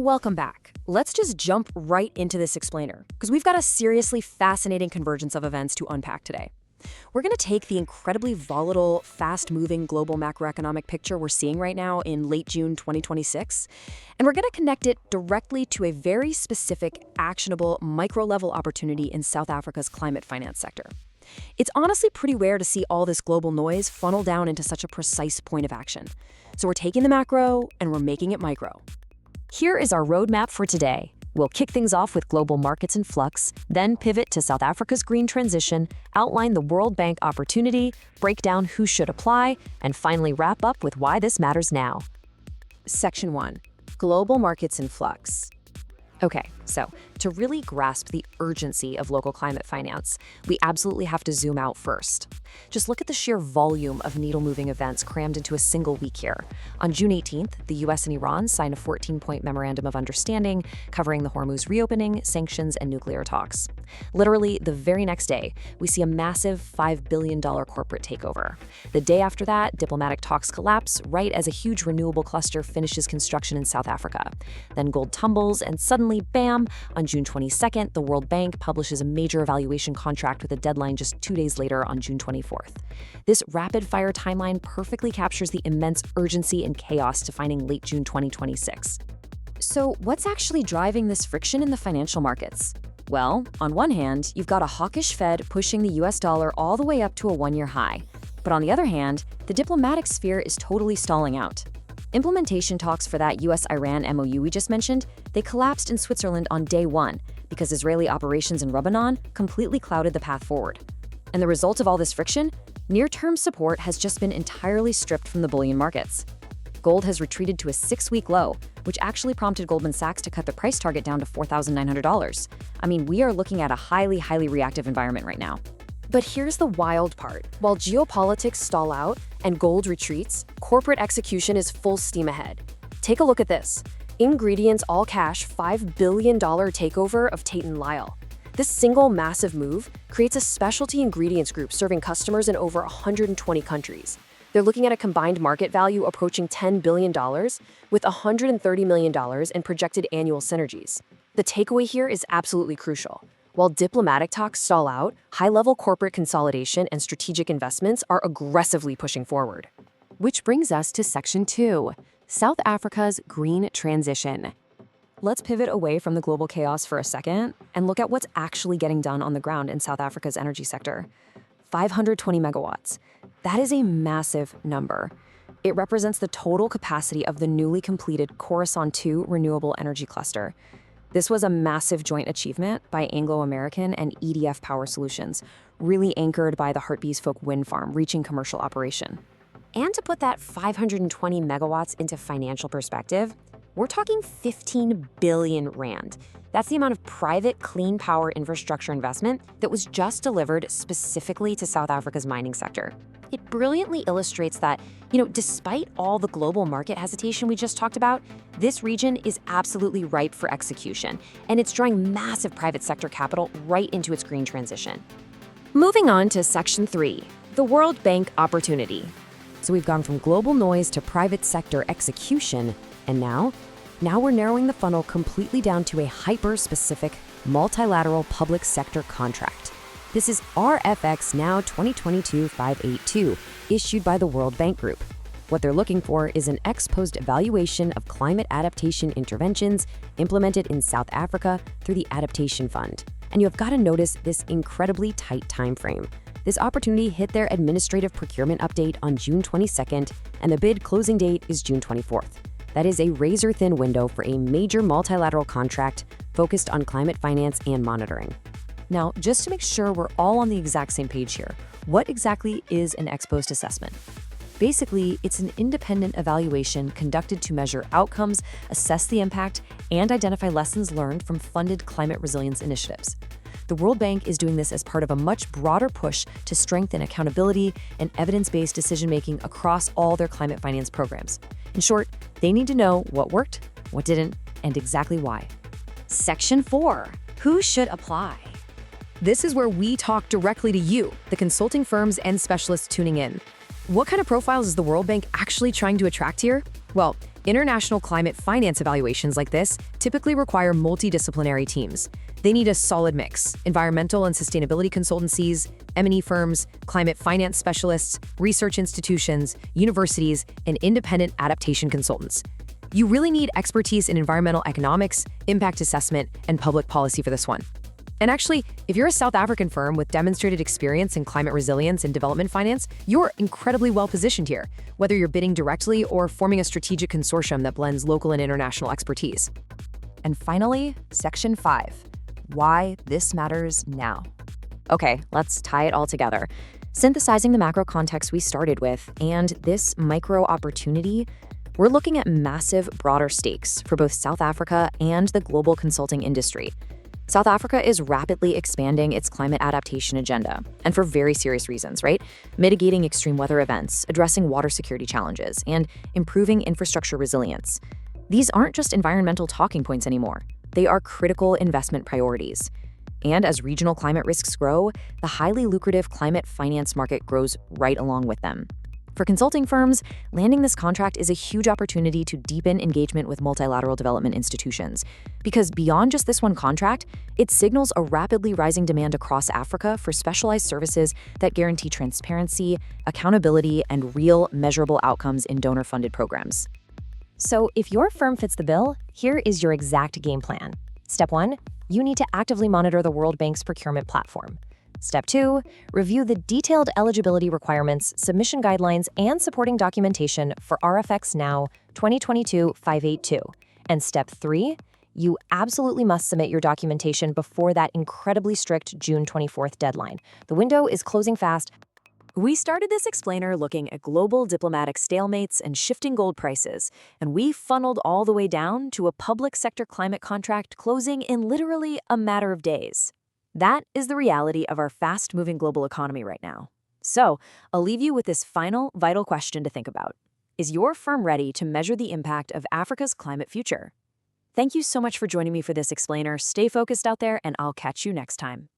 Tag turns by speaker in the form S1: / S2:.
S1: Welcome back. Let's just jump right into this explainer, because we've got a seriously fascinating convergence of events to unpack today. We're going to take the incredibly volatile, fast-moving global macroeconomic picture we're seeing right now in late June 2026, and we're going to connect it directly to a very specific, actionable, micro-level opportunity in South Africa's climate finance sector. It's honestly pretty rare to see all this global noise funnel down into such a precise point of action. So we're taking the macro and we're making it micro. Here is our roadmap for today. We'll kick things off with global markets in flux, then pivot to South Africa's green transition, outline the World Bank opportunity, break down who should apply, and finally wrap up with why this matters now. Section 1. Global markets in flux. Okay, so to really grasp the urgency of local climate finance, we absolutely have to zoom out first. Just look at the sheer volume of needle-moving events crammed into a single week here. On June 18th, the US and Iran signed a 14-point memorandum of understanding covering the Hormuz reopening, sanctions, and nuclear talks. Literally, the very next day, we see a massive $5 billion corporate takeover. The day after that, diplomatic talks collapse right as a huge renewable cluster finishes construction in South Africa. Then gold tumbles, and suddenly, bam, on June 22nd, the World Bank publishes a major evaluation contract with a deadline just 2 days later on June 24th. This rapid-fire timeline perfectly captures the immense urgency and chaos defining late June 2026. So what's actually driving this friction in the financial markets? Well, on one hand, you've got a hawkish Fed pushing the US dollar all the way up to a one-year high. But on the other hand, the diplomatic sphere is totally stalling out. Implementation talks for that US-Iran MOU we just mentioned, they collapsed in Switzerland on day one because Israeli operations in Lebanon completely clouded the path forward. And the result of all this friction? Near-term support has just been entirely stripped from the bullion markets. Gold has retreated to a 6-week low, which actually prompted Goldman Sachs to cut the price target down to $4,900. I mean, we are looking at a highly reactive environment right now. But here's the wild part. While geopolitics stall out and gold retreats, corporate execution is full steam ahead. Take a look at this. Ingredients all-cash $5 billion takeover of Tate & Lyle. This single massive move creates a specialty ingredients group serving customers in over 120 countries. They're looking at a combined market value approaching $10 billion with $130 million in projected annual synergies. The takeaway here is absolutely crucial. While diplomatic talks stall out, high-level corporate consolidation and strategic investments are aggressively pushing forward. Which brings us to Section 2, South Africa's green transition. Let's pivot away from the global chaos for a second and look at what's actually getting done on the ground in South Africa's energy sector. 520 megawatts. That is a massive number. It represents the total capacity of the newly completed Coruscant 2 renewable energy cluster. This was a massive joint achievement by Anglo American and EDF Power Solutions, really anchored by the Hartbeespoort wind farm reaching commercial operation. And to put that 520 megawatts into financial perspective, we're talking 15 billion rand. That's the amount of private clean power infrastructure investment that was just delivered specifically to South Africa's mining sector. It brilliantly illustrates that, despite all the global market hesitation we just talked about, this region is absolutely ripe for execution, and it's drawing massive private sector capital right into its green transition. Moving on to Section 3, the World Bank opportunity. So we've gone from global noise to private sector execution, and now we're narrowing the funnel completely down to a hyper-specific, multilateral public sector contract. This is RFxNow 2022-582, issued by the World Bank Group. What they're looking for is an ex-post evaluation of climate adaptation interventions implemented in South Africa through the Adaptation Fund. And you have got to notice this incredibly tight time frame. This opportunity hit their administrative procurement update on June 22nd, and the bid closing date is June 24th. That is a razor-thin window for a major multilateral contract focused on climate finance and monitoring. Now, just to make sure we're all on the exact same page here, what exactly is an ex-post assessment? Basically, it's an independent evaluation conducted to measure outcomes, assess the impact, and identify lessons learned from funded climate resilience initiatives. The World Bank is doing this as part of a much broader push to strengthen accountability and evidence-based decision-making across all their climate finance programs. In short, they need to know what worked, what didn't, and exactly why. Section 4. Who should apply? This is where we talk directly to you, the consulting firms and specialists tuning in. What kind of profiles is the World Bank actually trying to attract here? Well, International climate finance evaluations like this typically require multidisciplinary teams. They need a solid mix: environmental and sustainability consultancies, M&E firms, climate finance specialists, research institutions, universities, and independent adaptation consultants. You really need expertise in environmental economics, impact assessment, and public policy for this one. And actually, if you're a South African firm with demonstrated experience in climate resilience and development finance, you're incredibly well positioned here, whether you're bidding directly or forming a strategic consortium that blends local and international expertise. And finally, Section 5. Why this matters now. Okay, let's tie it all together. Synthesizing the macro context we started with and this micro opportunity, we're looking at massive, broader stakes for both South Africa and the global consulting industry. South Africa is rapidly expanding its climate adaptation agenda, and for very serious reasons, right? Mitigating extreme weather events, addressing water security challenges, and improving infrastructure resilience. These aren't just environmental talking points anymore. They are critical investment priorities. And as regional climate risks grow, the highly lucrative climate finance market grows right along with them. For consulting firms, landing this contract is a huge opportunity to deepen engagement with multilateral development institutions. Because beyond just this one contract, it signals a rapidly rising demand across Africa for specialized services that guarantee transparency, accountability, and real, measurable outcomes in donor-funded programs. So if your firm fits the bill, here is your exact game plan. Step 1, you need to actively monitor the World Bank's procurement platform. Step 2, review the detailed eligibility requirements, submission guidelines, and supporting documentation for RFxNow 2022-582. And Step 3, you absolutely must submit your documentation before that incredibly strict June 24th deadline. The window is closing fast. We started this explainer looking at global diplomatic stalemates and shifting gold prices, and we funneled all the way down to a public sector climate contract closing in literally a matter of days. That is the reality of our fast-moving global economy right now. So, I'll leave you with this final, vital question to think about. Is your firm ready to measure the impact of Africa's climate future? Thank you so much for joining me for this explainer. Stay focused out there, and I'll catch you next time.